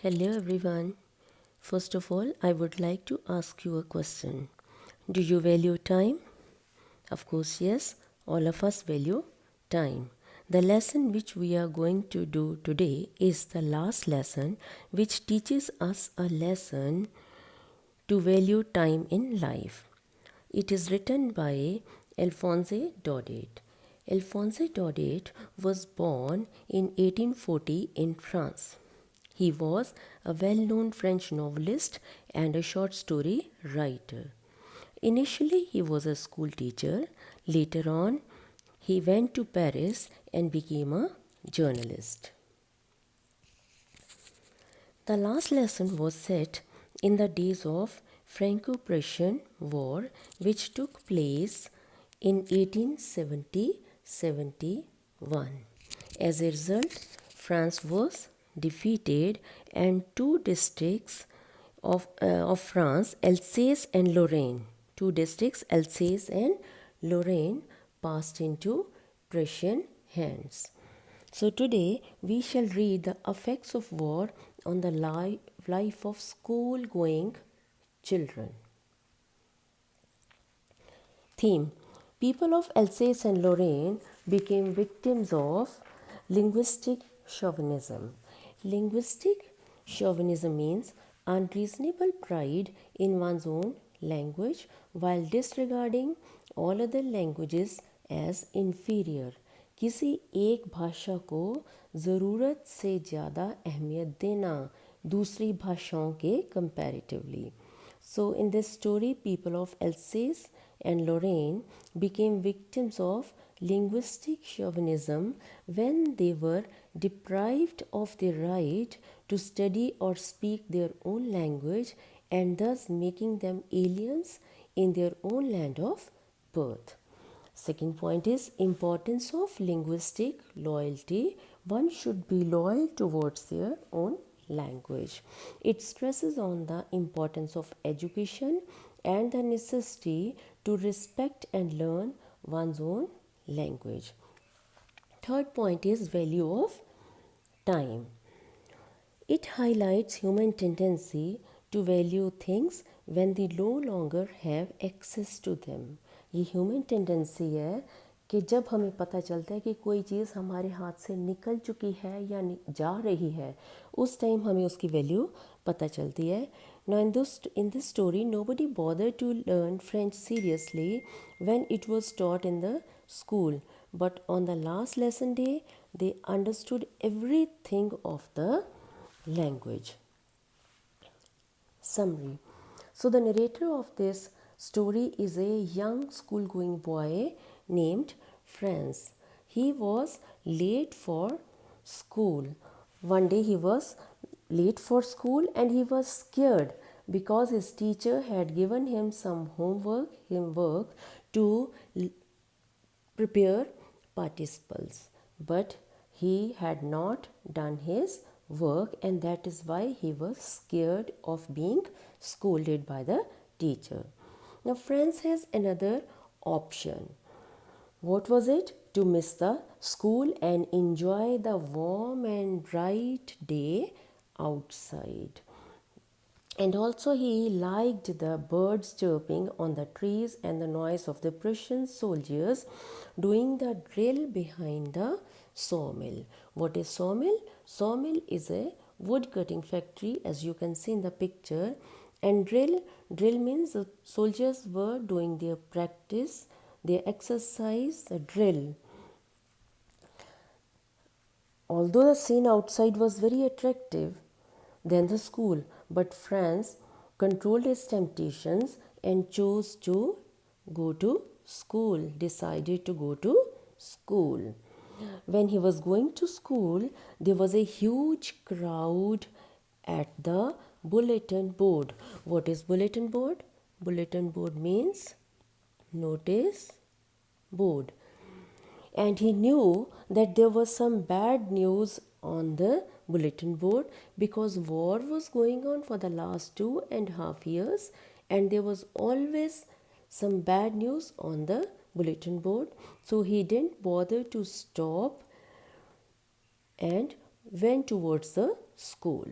Hello everyone. First of all, I would like to ask you a question. Do you value time? Of course, yes, all of us value time. The lesson which we are going to do today is the last lesson which teaches us a lesson to value time in life. It is written by Alphonse Daudet. Alphonse Daudet was born in 1840 in France. He was a well known French novelist and a short story writer. Initially, he was a school teacher. Later on, he went to Paris and became a journalist. The last lesson was set in the days of Franco-Prussian War, which took place in 1870-71. As a result, France was defeated and two districts of France, Alsace and Lorraine, passed into Prussian hands. So today we shall read the effects of war on the life of school-going children. Theme: People of Alsace and Lorraine became victims of linguistic chauvinism. Linguistic chauvinism means unreasonable pride in one's own language while disregarding all other languages as inferior. किसी एक भाषा को ज़रूरत से ज़्यादा अहमियत देना दूसरी भाषाओं के comparatively. So in this story, people of Alsace and Lorraine became victims of linguistic chauvinism when they were deprived of the right to study or speak their own language and thus making them aliens in their own land of birth. Second point is importance of linguistic loyalty. One should be loyal towards their own language. It stresses on the importance of education and the necessity to respect and learn one's own language. Third point is value of time. It highlights human tendency to value things when they no longer have access to them. ये human tendency है कि जब हमें पता चलता है कि कोई चीज़ हमारे हाथ से निकल चुकी है या जा रही है, उस टाइम हमें उसकी वैल्यू पता चलती है. Now in this story, nobody bothered to learn French seriously when it was taught in the school. But on the last lesson day, they understood everything of the language. Summary. So the narrator of this story is a young school-going boy named Franz. He was late for school. One day he was late for school and he was scared because his teacher had given him some homework to prepare participles. But he had not done his work and that is why he was scared of being scolded by the teacher. Now Franz has another option. What was it? To miss the school and enjoy the warm and bright day outside. And also he liked the birds chirping on the trees and the noise of the Prussian soldiers doing the drill behind the sawmill. What is sawmill? Sawmill is a wood cutting factory, as you can see in the picture. And drill means the soldiers were doing their practice, their exercise, the drill. Although the scene outside was very attractive than the school, but Franz controlled his temptations and chose to go to school, decided to go to school. When he was going to school, there was a huge crowd at the bulletin board. What is bulletin board? Bulletin board means notice board. And he knew that there was some bad news on the bulletin board because war was going on for the last 2.5 years and there was always some bad news on the bulletin board. So he didn't bother to stop and went towards the school.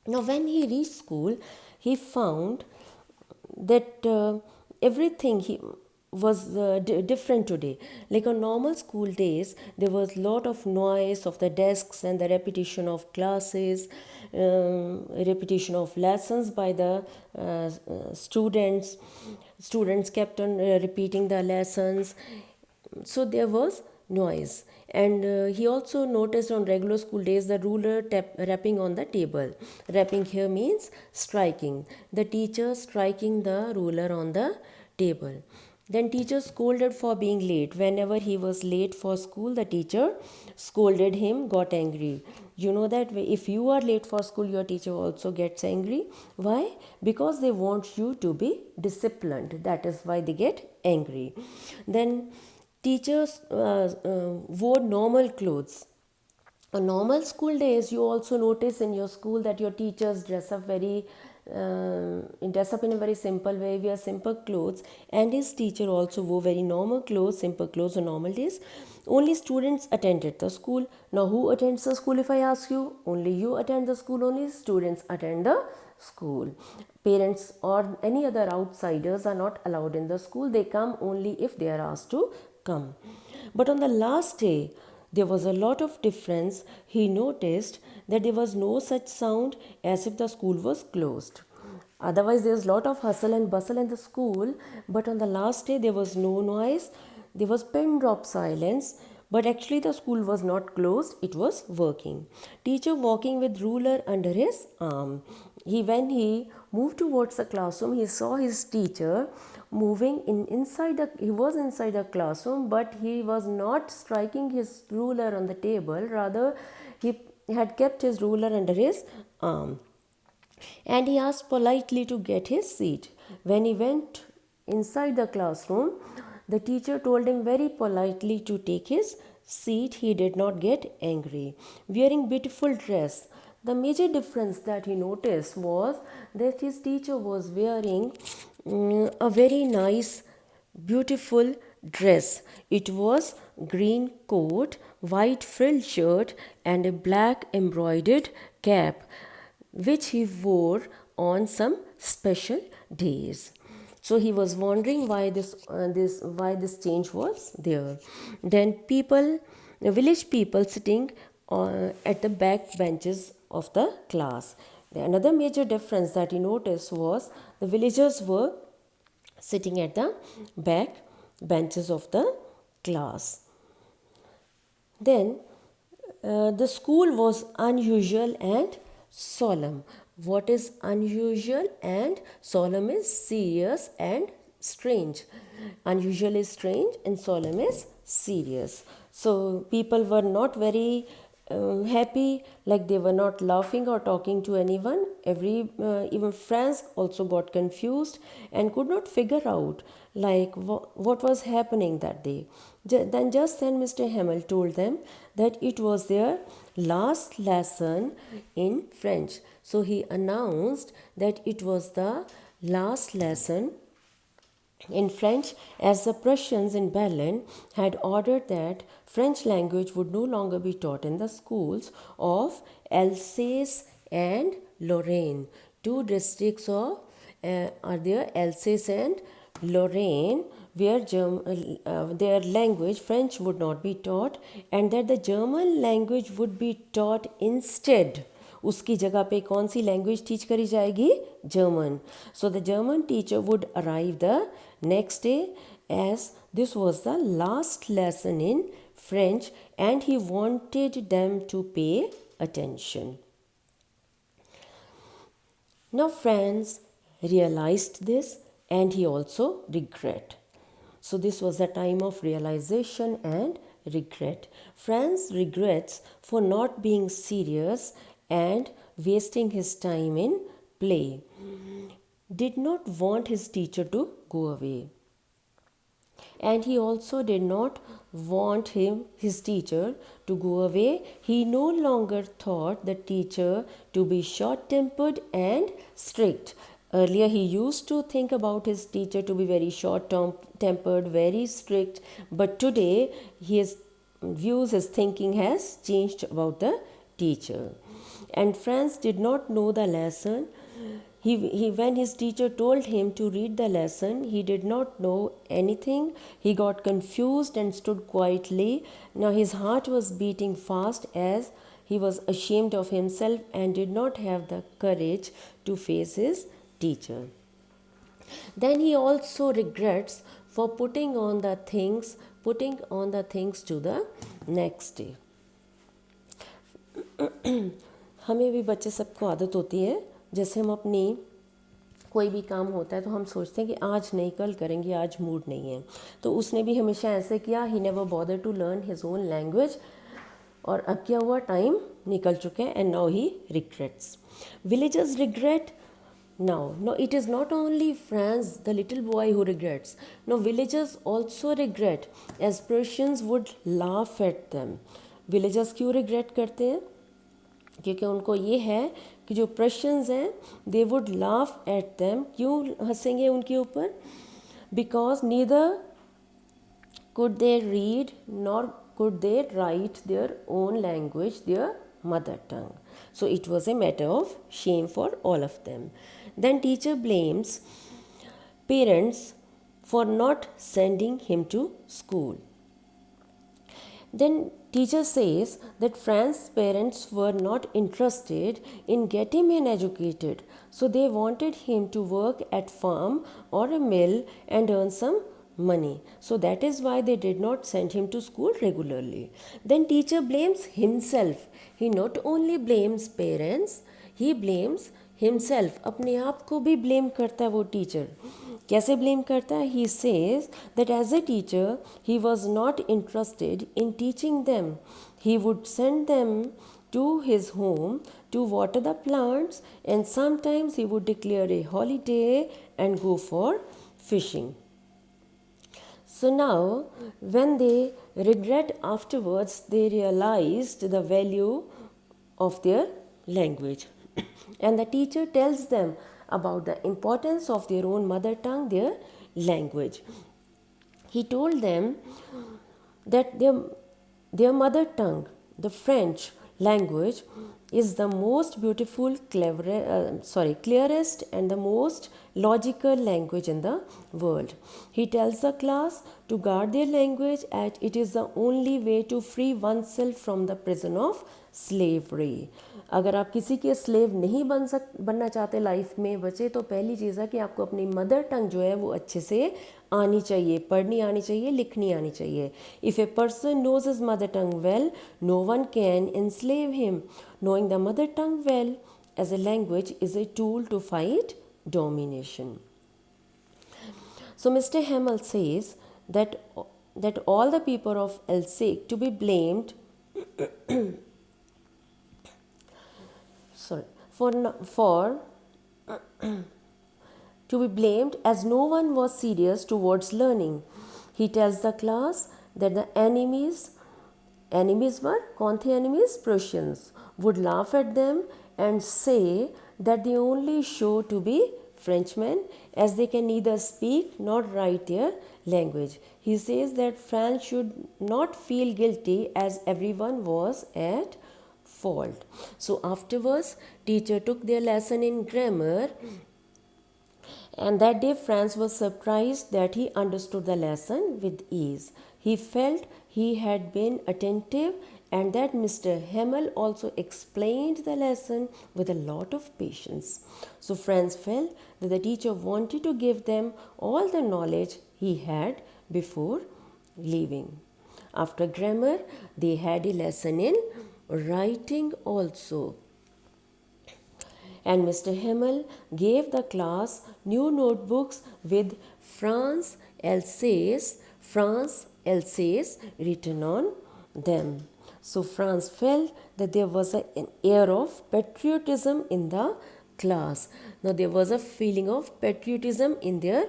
Now, when he reached school, he found that everything he was different today. Like on normal school days, there was lot of noise of the desks and the repetition of classes, repetition of lessons by the students. Students kept on repeating the lessons, so there was noise. And he also noticed on regular school days the ruler rapping on the table. Rapping here means striking, the teacher striking the ruler on the table. Then teacher scolded for being late. Whenever he was late for school, the teacher scolded him, got angry. You know that if you are late for school, your teacher also gets angry. Why? Because they want you to be disciplined. That is why they get angry. Then teachers wore normal clothes. On normal school days, you also notice in your school that your teachers dress up in a very simple way, wear simple clothes, and his teacher also wore very normal clothes, simple clothes on normal days. Only students attended the school. Now, who attends the school if I ask you? Only you attend the school, only students attend the school. Parents or any other outsiders are not allowed in the school. They come only if they are asked to come. But on the last day, there was a lot of difference. He noticed that there was no such sound as if the school was closed. Otherwise, there's a lot of hustle and bustle in the school, but on the last day, there was no noise. There was pin drop silence, but actually, the school was not closed, it was working. Teacher walking with ruler under his arm. When he moved towards the classroom, he saw his teacher moving he was inside the classroom, but he was not striking his ruler on the table. Rather, he had kept his ruler under his arm, and he asked politely to get his seat. When he went inside the classroom, the teacher told him very politely to take his seat. He did not get angry. Wearing beautiful dress. The major difference that he noticed was that his teacher was wearing a very nice, beautiful dress. It was green coat, white frilled shirt, and a black embroidered cap, which he wore on some special days. So he was wondering why this change was there. Then village people sitting at the back benches of the class. Another major difference that he noticed was the villagers were sitting at the back benches of the class. Then the school was unusual and solemn. What is unusual and solemn is serious and strange. Unusual is strange and solemn is serious. So people were not very happy, like they were not laughing or talking to anyone. Even Franz also got confused and could not figure out like what was happening that day. Then Mr. Hamel told them that it was their last lesson in French. So he announced that it was the last lesson in French, as the Prussians in Berlin had ordered that French language would no longer be taught in the schools of Alsace and Lorraine. Two districts are there, Alsace and Lorraine, where their language, French, would not be taught, and that the German language would be taught instead. उसकी जगह पे कौन सी language teach करी जाएगी? German. So the German teacher would arrive the next day, as this was the last lesson in French, and he wanted them to pay attention. Now Franz realized this, and he also regret. So this was the time of realization and regret. Franz regrets for not being serious and wasting his time in play. Did not want his teacher to go away. And he also did not want his teacher to go away. He no longer thought the teacher to be short-tempered and strict. Earlier he used to think about his teacher to be very short-tempered, very strict, but today his thinking has changed about the teacher. And Franz did not know the lesson. When his teacher told him to read the lesson, he did not know anything. He got confused and stood quietly. Now his heart was beating fast as he was ashamed of himself and did not have the courage to face his teacher. Then he also regrets for putting on the things to the next day. हमें भी बच्चे सबको आदत होती है, जैसे हम अपनी कोई भी काम होता है तो हम सोचते हैं कि आज नहीं कल करेंगे, आज मूड नहीं है. तो उसने भी हमेशा ऐसे किया. He never bother to learn his own language. और अब क्या हुआ, टाइम निकल चुका है and now he regrets. Villagers regret. Now it is not only Franz, the little boy, who regrets. Now villagers also regret, as Persians would laugh at them. Villagers क्यों regret करते हैं? क्योंकि उनको ये है कि जो Persians हैं, they would laugh at them. क्यों हंसेंगे उनके ऊपर? Because neither could they read nor could they write their own language, their mother tongue. So it was a matter of shame for all of them. Then teacher blames parents for not sending him to school. Then teacher says that Franz's parents were not interested in getting him educated, so they wanted him to work at farm or a mill and earn some money. So that is why they did not send him to school regularly. Then teacher blames himself. He not only blames parents, he blames himself. अपने आप को भी blame करता है वो teacher. कैसे blame करता है? He says that as a teacher he was not interested in teaching them. He would send them to his home to water the plants, and sometimes he would declare a holiday and go for fishing. So now when they regret afterwards, they realized the value of their language. And the teacher tells them about the importance of their own mother tongue, their language. He told them that their mother tongue, the French language, is the most beautiful, clearest and the most logical language in the world. He tells the class to guard their language as it is the only way to free oneself from the prison of slavery. अगर आप किसी के slave नहीं बनना चाहते life में बचे, तो पहली चीज़ है कि आपको अपनी मदर टंग जो है वो अच्छे से आनी चाहिए, पढ़नी आनी चाहिए, लिखनी आनी चाहिए. If a person knows his mother tongue well, no one can enslave him. Knowing the mother tongue well as a language is a tool to fight domination. So Mr. Hamel says that all the people of Alsace to be blamed for to be blamed as no one was serious towards learning. He tells the class that the enemies were, कौन थे enemies? Persians, would laugh at them and say that they only show to be Frenchmen as they can neither speak nor write their language. He says that Franz should not feel guilty as everyone was at fault. So afterwards, teacher took their lesson in grammar, and that day Franz was surprised that he understood the lesson with ease. He felt he had been attentive and that Mr. Hamel also explained the lesson with a lot of patience. So Franz felt that the teacher wanted to give them all the knowledge he had before leaving. After grammar, they had a lesson in writing also. And Mr. Hamel gave the class new notebooks with Franz Alsace written on them. So Franz felt that there was an air of patriotism in the class. Now there was a feeling of patriotism in their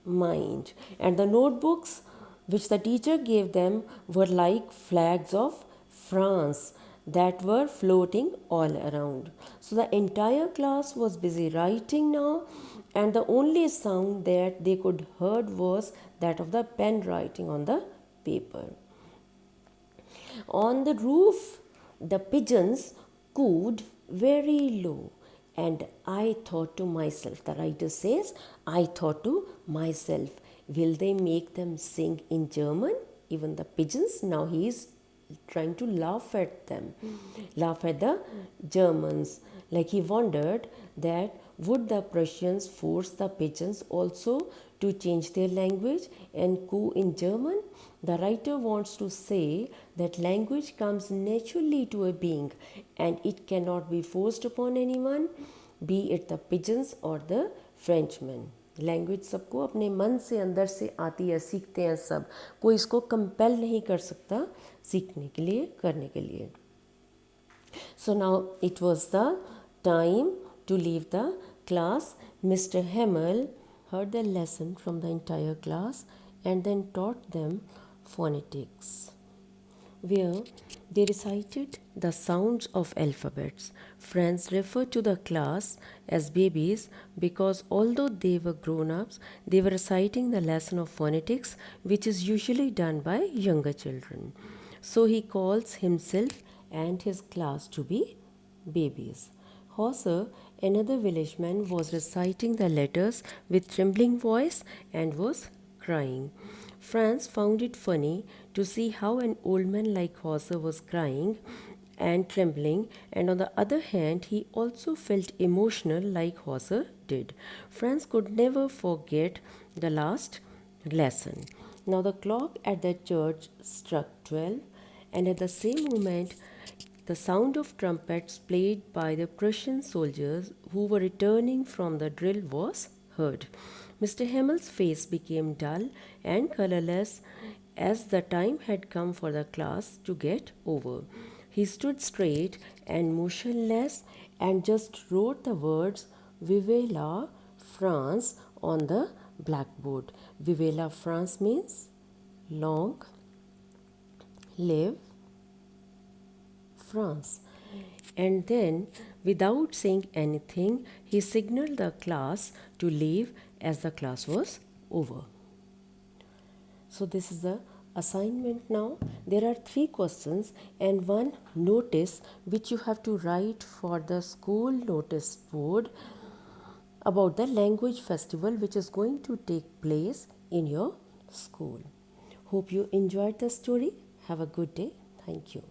mind. And the notebooks which the teacher gave them were like flags of France that were floating all around. So the entire class was busy writing now, and the only sound that they could heard was that of the pen writing on the paper. On the roof, the pigeons cooed very low. And I thought to myself, the writer says, I thought to myself, will they make them sing in German? Even the pigeons? Now he is trying to laugh at them, laugh at the Germans. Like he wondered that would the Prussians force the pigeons also to change their language and coo in German? The writer wants to say that language comes naturally to a being and it cannot be forced upon anyone, be it the pigeons or the Frenchmen. Language सबको अपने मन से अंदर से आती है, सीखते हैं सब, कोई इसको कंपेल नहीं कर सकता सीखने के लिए, करने के लिए. So now it was the time to leave the class. Mr. Hemmel heard the lesson from the entire class and then taught them phonetics, where they recited the sounds of alphabets. Franz referred to the class as babies because although they were grown-ups, they were reciting the lesson of phonetics, which is usually done by younger children. So he calls himself and his class to be babies. Hauser, another villageman, was reciting the letters with trembling voice and was crying. Franz found it funny to see how an old man like Hauser was crying and trembling, and on the other hand, he also felt emotional like Hauser did. Franz could never forget the last lesson. Now the clock at the church struck 12, and at the same moment, the sound of trumpets played by the Prussian soldiers who were returning from the drill was heard. Mr. Hemmel's face became dull and colorless as the time had come for the class to get over. He stood straight and motionless and just wrote the words Vive la France on the blackboard. Vive la France means long live France. And then, without saying anything, he signaled the class to leave as the class was over. So this is the assignment now. There are 3 questions and 1 notice which you have to write for the school notice board about the language festival which is going to take place in your school. Hope you enjoyed the story. Have a good day. Thank you.